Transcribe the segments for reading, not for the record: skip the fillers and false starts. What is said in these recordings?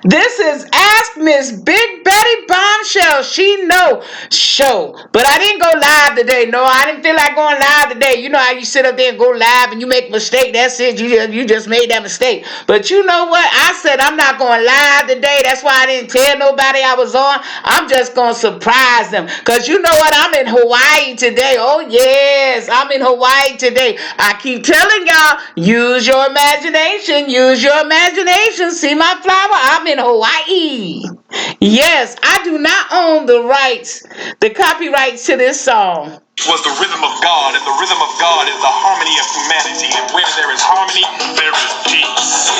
This is Ask Miss Big Betty Bombshell. She know show. But I didn't go live today. No, I didn't feel like going live today. You know how you sit up there and go live and you make a mistake. That's it. You just made that mistake. But you know what? I said I'm not going live today. That's why I didn't tell nobody I was on. I'm just going to surprise them. Because you know what? I'm in Hawaii today. Oh, yes. I'm in Hawaii today. I keep telling y'all, use your imagination. Use your imagination. See my flower? I'm in Hawaii. Yes, I do not own the copyrights to this song. Was the rhythm of God, and the rhythm of God is the harmony of humanity, and where there is harmony, there is peace.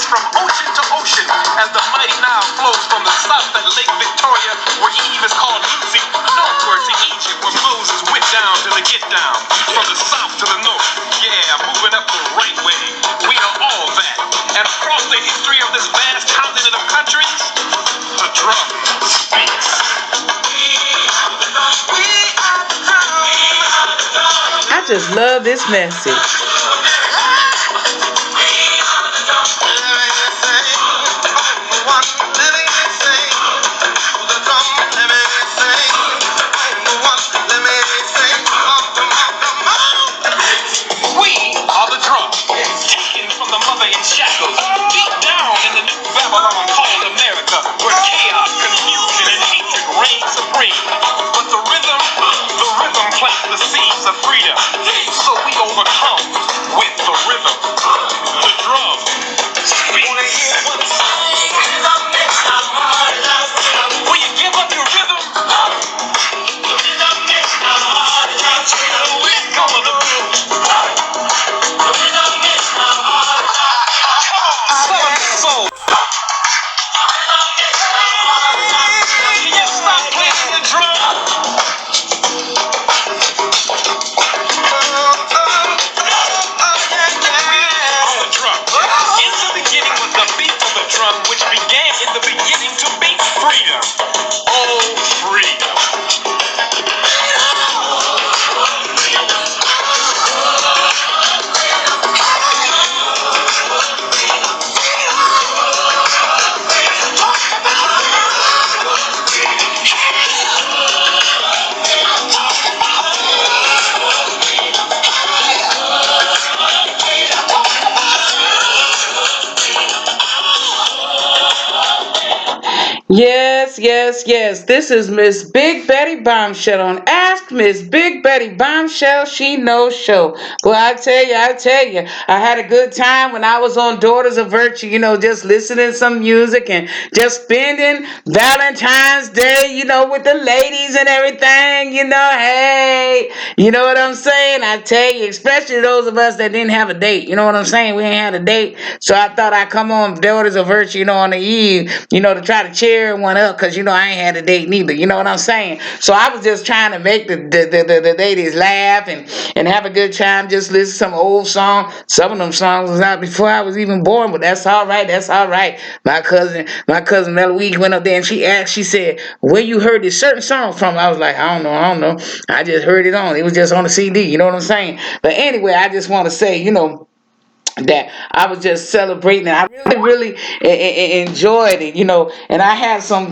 From ocean to ocean, as the mighty Nile flows from the south at Lake Victoria, where Eve is called Lucy, northward to Egypt, where Moses went down to the get down. From the south to the north, yeah, moving up the right way. We are all that. And across the history of this vast continent of countries, the drum speaks. I just love this message. But the rhythm plants the seeds of freedom. So we overcome with the rhythm. The drum speaks. Will you give up your rhythm? Let go of the blues. Come on, soul. Can you stop playing the drum? Which began in the beginning to be freedom. Oh, freedom. Yes, yes, yes. This is Miss Big Betty Bombshell on Ask Miss Big Betty Bombshell. She knows show. Well, I tell you, I had a good time when I was on Daughters of Virtue, just listening to some music and just spending Valentine's Day, with the ladies and everything, hey, you know what I'm saying? I tell you, especially those of us that didn't have a date, you know what I'm saying? We ain't had a date. So I thought I'd come on Daughters of Virtue, on the eve, to try to cheer one up, because I ain't had a date neither, you know what I'm saying? So I was just trying to make the ladies laugh and have a good time, just listen to some old song. Some of them songs was out before I was even born, but that's all right. My cousin Meloise went up there and she said, where you heard this certain song from? I was like, I don't know. I just heard it was just on the CD, you know what I'm saying? But anyway, I just want to say, that I was just celebrating, and I really enjoyed it, and I had some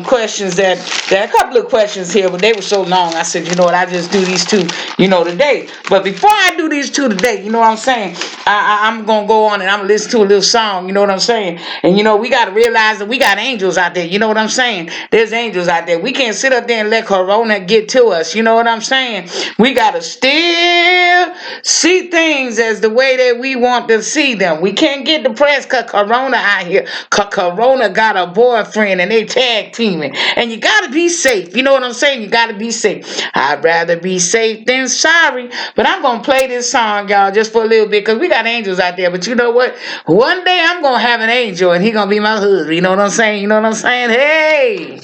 questions that a couple of questions here, but they were so long. I said, I just do these two, today. But before I do these two today, you know what I'm saying? I'm gonna go on and I'm gonna listen to a little song, you know what I'm saying? And we gotta realize that we got angels out there, you know what I'm saying? There's angels out there. We can't sit up there and let Corona get to us, you know what I'm saying? We gotta still see see things as the way that we want to see them. We can't get depressed because Corona out here. Because Corona got a boyfriend and they tag teaming. And you got to be safe. You know what I'm saying? You got to be safe. I'd rather be safe than sorry. But I'm going to play this song, y'all, just for a little bit because we got angels out there. But you know what? One day I'm going to have an angel and he going to be my husband. You know what I'm saying? You know what I'm saying? Hey!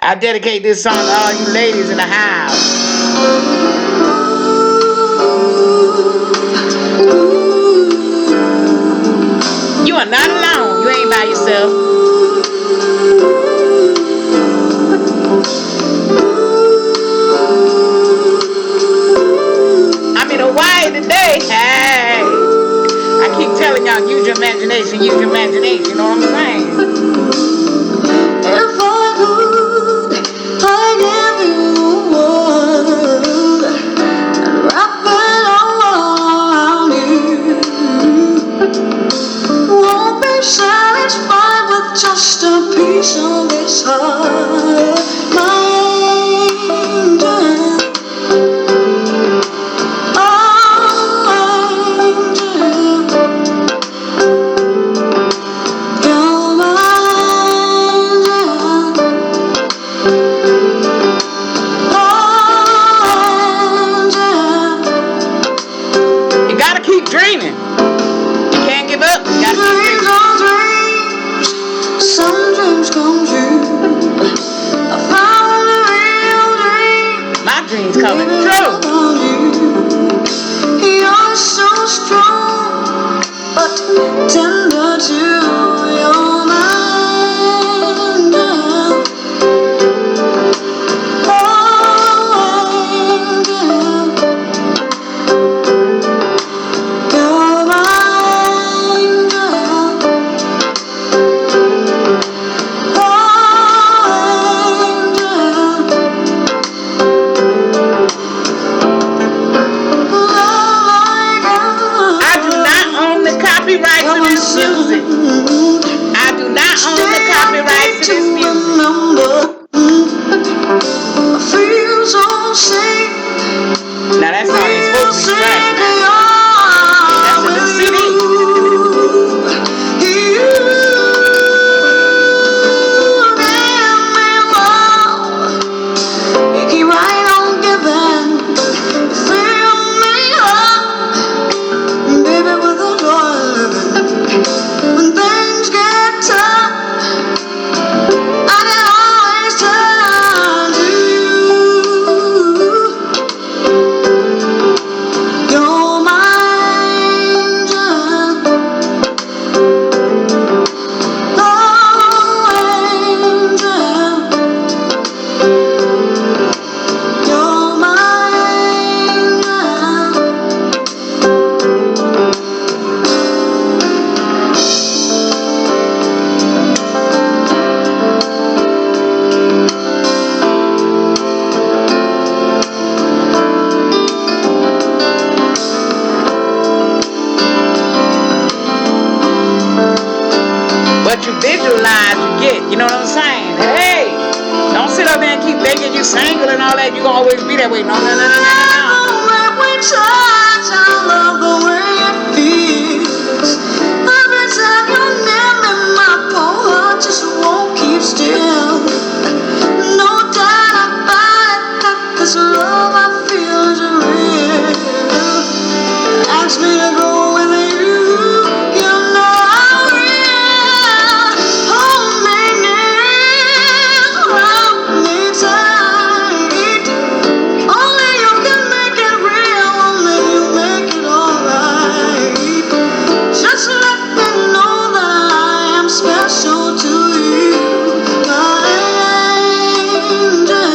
I dedicate this song to all you ladies in the house. You are not alone. You ain't by yourself. I'm in Hawaii today. Hey. I keep telling y'all, use your imagination. Use your imagination. You know what I'm saying? If I could, I'd give you the world and wrap it all around you. Won't be satisfied with just a piece of this heart, my angel. You gotta keep dreaming. You can't give up. You gotta keep dreaming. Some dreams come true. I found a real dream. My dreams coming true. You're so strong, but tender to your mind. You're mine. I do not own the copyright to this music. I do not own the copyright to this music. I feel so safe. Now that song is supposed to be scratched now. That's in the CD. You give me more. You keep right on giving. You fill me up, baby, with the joy of living. When things get tough, I can always turn to you. You're my angel, oh angel. You're my angel. What you visualize, you get. You know what I'm saying? Hey, don't sit up there and keep thinking you single and all that. You gonna always be that way. No, no, no, no, no, no. When we touch, I love the way it feels. Every time you're near me, my poor heart just won't keep still. No doubt about it, that this love I feel is real. Ask me to go with you, you know I will. Hold me near, hold me tight. Only you can make it real, only you make it alright. Just let me know that I am special to you, my angel.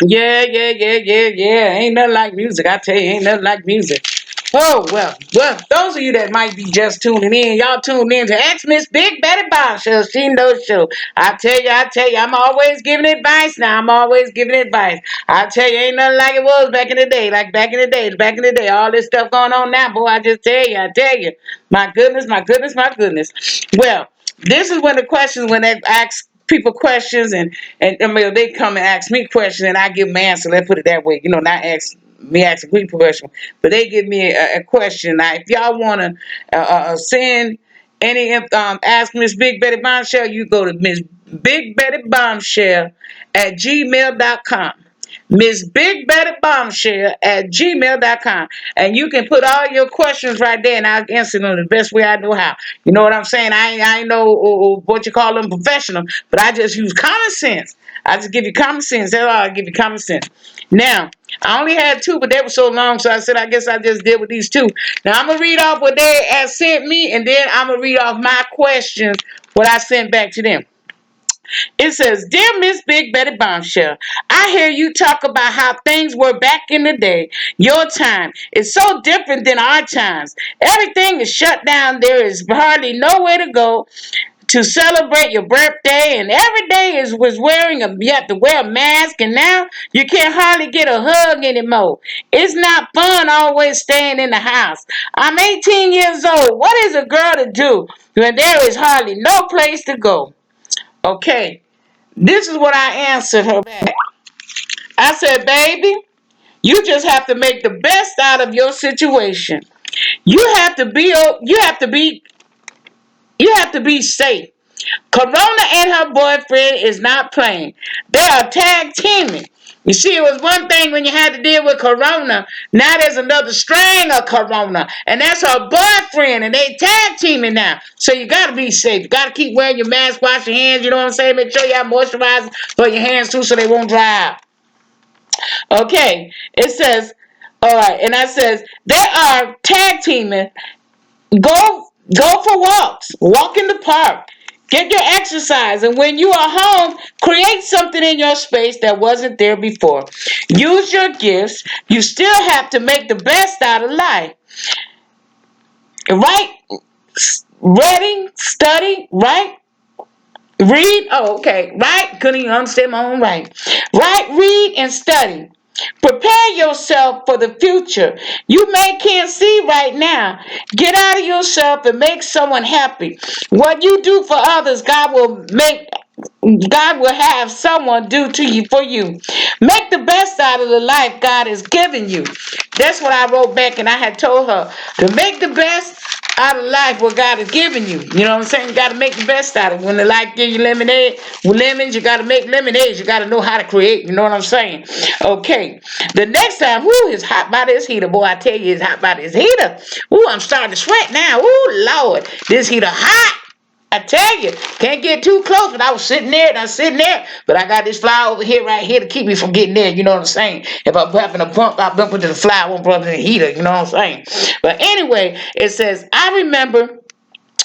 Yeah, yeah, yeah, yeah, yeah. Ain't nothing like music. I tell you, ain't nothing like music. Oh, well, those of you that might be just tuning in, y'all tuned in to Ask Miss Big Betty Bombshell. She knows show. I tell you, I'm always giving advice now. I'm always giving advice. I tell you, ain't nothing like it was back in the day. Like back in the day. All this stuff going on now, boy, I tell you. My goodness, my goodness, my goodness. Well, this is when the questions, when they ask people questions and I mean, they come and ask me questions and I give them an answer. Let's put it that way. Not ask people questions, but they give me a question. Now, if y'all want to send any ask Miss Big Betty Bombshell, you go to Miss Big Betty Bombshell at gmail.com. Miss Big Betty Bombshell at gmail.com. And you can put all your questions right there and I'll answer them the best way I know how. You know what I'm saying? I ain't know what you call them professional, but I just use common sense. I just give you common sense. That's all I give you common sense. Now, I only had two, but they were so long, so I said I guess I just did with these two. Now I'm gonna read off what they had sent me, and then I'm gonna read off my questions, what I sent back to them. It says, Dear Miss Big Betty Bombshell, I hear you talk about how things were back in the day. Your time is so different than our times. Everything is shut down. There is hardly nowhere to go to celebrate your birthday, and every day was wearing you have to wear a mask, and now you can't hardly get a hug anymore. It's not fun always staying in the house. I'm 18 years old. What is a girl to do when there is hardly no place to go? Okay, this is what I answered her back. I said, baby, you just have to make the best out of your situation. You have to be you have to be safe. Corona and her boyfriend is not playing. They are tag teaming. You see, it was one thing when you had to deal with Corona. Now there's another strain of Corona, and that's her boyfriend, and they tag teaming now. So you gotta be safe. You gotta keep wearing your mask, wash your hands. You know what I'm saying? Make sure you have moisturizer for your hands too, so they won't dry out. Okay, it says, all right, and that says they are tag teaming. Go for walks. Walk in the park. Get your exercise. And when you are home, create something in your space that wasn't there before. Use your gifts. You still have to make the best out of life. Right? Reading, study, right? Read. Oh, okay. Right? Couldn't even understand my own right. Right? Read and study. Prepare yourself for the future. You can't see right now. Get out of yourself and make someone happy. What you do for others, God will have someone do to you for you. Make the best out of the life God has given you. That's what I wrote back, and I had told her to make the best out of life what God has given you. You know what I'm saying? You got to make the best out of it. When the life gives you lemonade with lemons, you got to make lemonade. You got to know how to create. You know what I'm saying? Okay. The next time, it's hot by this heater. Boy, I tell you, it's hot by this heater. I'm starting to sweat now. Lord, this heater hot. I tell you, can't get too close. But I was sitting there, but I got this fly over here, right here, to keep me from getting there. You know what I'm saying? If I'm having a bump, I bump into the fly, I won't bump into the heater. You know what I'm saying? But anyway, it says, I remember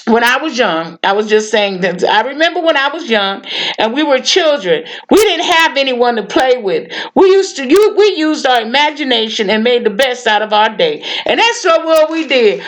when I was young. I was just saying that I remember when I was young and we were children. We didn't have anyone to play with. We used our imagination and made the best out of our day. And that's what we did.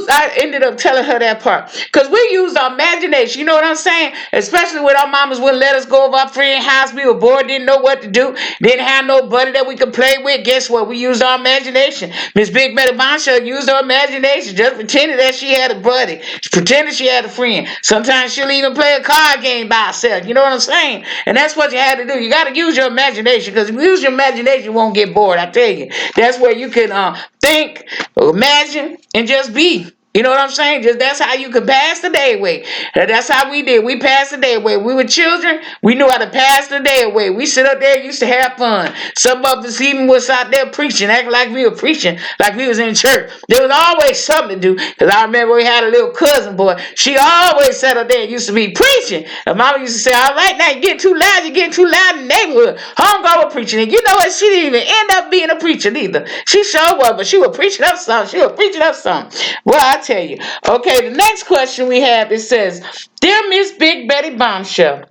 I ended up telling her that part. Because we used our imagination. You know what I'm saying? Especially when our mamas wouldn't let us go over our friend's house. We were bored, didn't know what to do, didn't have nobody that we could play with. Guess what? We used our imagination. Miss Big Betty Bombshell used her imagination, just pretending that she had a buddy, pretending she had a friend. Sometimes she'll even play a card game by herself. You know what I'm saying? And that's what you had to do. You got to use your imagination, because if you use your imagination, you won't get bored. I tell you, that's where you can think, imagine, and just be. You know what I'm saying? Just that's how you could pass the day away. That's how we did. We passed the day away. We were children. We knew how to pass the day away. We sit up there, used to have fun. Some of us even was out there preaching, acting like we were preaching, like we was in church. There was always something to do. Because I remember we had a little cousin boy. She always sat up there and used to be preaching. And mama used to say, all right, now you're getting too loud. You're getting too loud in the neighborhood. Homegirl was preaching. And you know what? She didn't even end up being a preacher neither. She sure was, but she was preaching up something. She was preaching up something. Well, I tell you. Okay, the next question we have, it says, Dear Miss Big Betty Bombshell,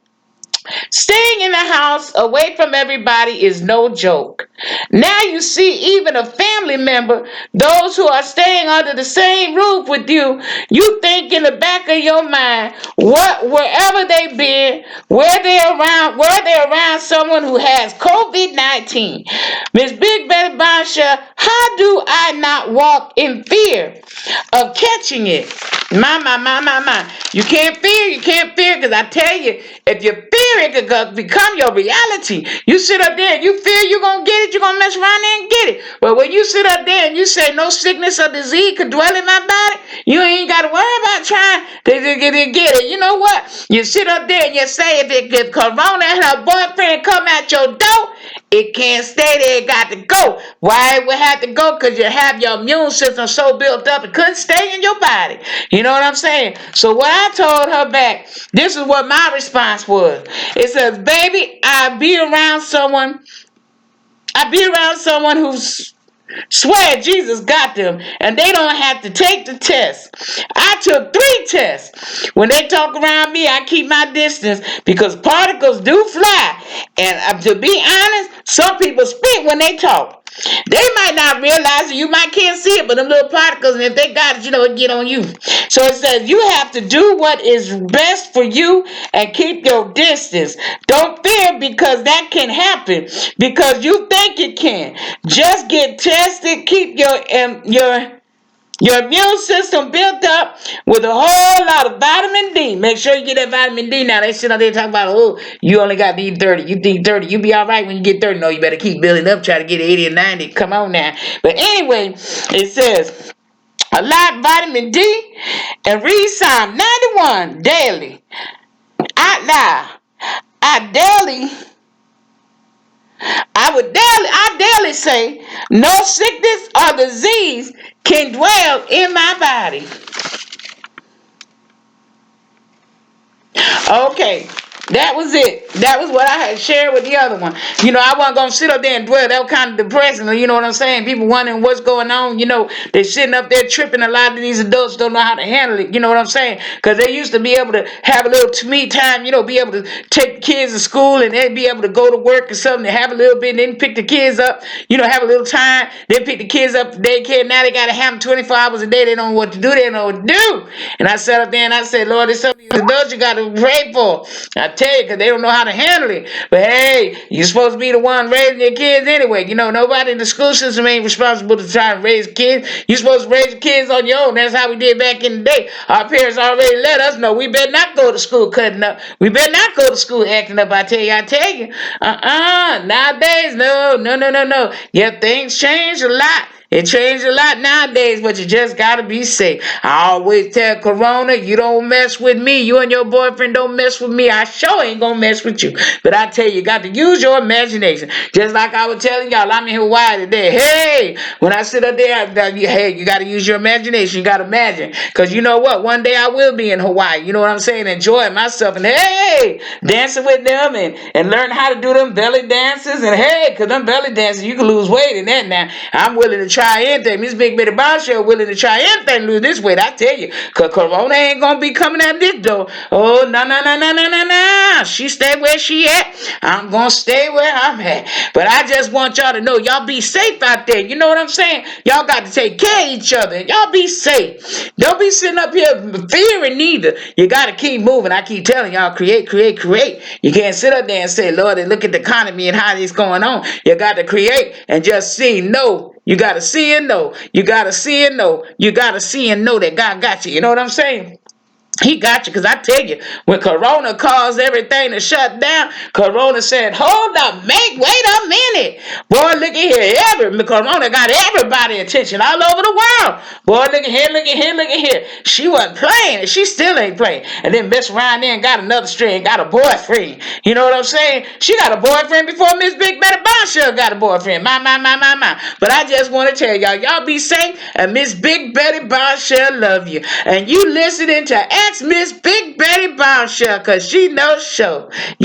Staying in the house away from everybody is no joke. Now you see even a family member, those who are staying under the same roof with you think in the back of your mind, wherever they've been, where they're around someone who has COVID-19. Miss Big Betty Bombshell, how do I not walk in fear of catching it? My. You can't fear, because I tell you, if you fear it could become your reality. You sit up there and you fear you're going to get it, you're going to mess around there and get it. But when you sit up there and you say no sickness or disease could dwell in my body, you ain't got to worry about trying to get it. You know what? You sit up there and you say if Corona and her boyfriend come at your door, it can't stay there, it got to go. Why it would have to go? Because you have your immune system so built up it couldn't stay in your body. You know what I'm saying? So what I told her back, this is what my response was. It says, baby, I be around someone who's swear Jesus got them and they don't have to take the test. I took 3 tests. When they talk around me, I keep my distance because particles do fly. And to be honest, some people spit when they talk. They might not realize it. You might can't see it, but them little particles, and if they got it, it get on you. So it says you have to do what is best for you and keep your distance. Don't fear because that can happen because you think it can. Just get tested. Keep your immune system built up with a whole lot of vitamin D. Make sure you get that vitamin D now. They sit out there talking about, oh, you only got to eat 30. You think 30, you be all right when you get 30. No, you better keep building up, try to get 80 or 90. Come on now. But anyway, it says, a lot of vitamin D and read Psalm 91 daily. Out loud. I daily say, no sickness or disease can dwell in my body. Okay, that was it. That was what I had shared with the other one. I wasn't going to sit up there and dwell. That was kind of depressing. You know what I'm saying? People wondering what's going on. They're sitting up there tripping. A lot of these adults don't know how to handle it. You know what I'm saying? Because they used to be able to have a little me time, be able to take the kids to school and they'd be able to go to work or something to have a little bit and then pick the kids up, have a little time. Then pick the kids up from daycare. Now they got to have them 24 hours a day. They don't know what to do. They don't know what to do. And I sat up there and I said, Lord, there's some of these adults you got to pray for. I tell you, because they don't know how to handle it. But hey, you're supposed to be the one raising your kids anyway. Nobody in the school system ain't responsible to try and raise kids. You're supposed to raise your kids on your own. That's how we did back in the day. Our parents already let us know we better not go to school cutting up. We better not go to school acting up. I tell you. Nowadays, no. Yeah, things change a lot. It changed a lot nowadays, but you just gotta be safe. I always tell Corona, you don't mess with me. You and your boyfriend don't mess with me. I sure ain't gonna mess with you. But I tell you got to use your imagination. Just like I was telling y'all, I'm in Hawaii today. Hey, when I sit up there, you gotta use your imagination. You gotta imagine. Because you know what? One day I will be in Hawaii. You know what I'm saying? Enjoying myself. And hey, dancing with them and learn how to do them belly dances. And hey, because them belly dances, you can lose weight in that now. I'm willing to try anything. Miss Big Betty Bombshell willing to try anything to lose this weight. I tell you, because Corona ain't going to be coming at this door. Oh, no. She stay where she at. I'm going to stay where I'm at. But I just want y'all to know, y'all be safe out there. You know what I'm saying? Y'all got to take care of each other. Y'all be safe. Don't be sitting up here fearing neither. You got to keep moving. I keep telling y'all, create. You can't sit up there and say, Lord, and look at the economy and how it's going on. You got to create and just see, no. You got to see and know. You got to see and know. You got to see and know that God got you. You know what I'm saying? He got you, because I tell you, when Corona caused everything to shut down, Corona said, hold up, wait a minute. Boy, look at here. Corona got everybody's attention all over the world. Boy, look at here. She wasn't playing, and she still ain't playing. And then messed around there and got another string, got a boyfriend. You know what I'm saying? She got a boyfriend before Miss Big Betty Bombshell got a boyfriend. My. But I just want to tell y'all be safe, and Miss Big Betty Bombshell love you. And you listening to Ask Miss Big Betty Bombshell, because she knows show.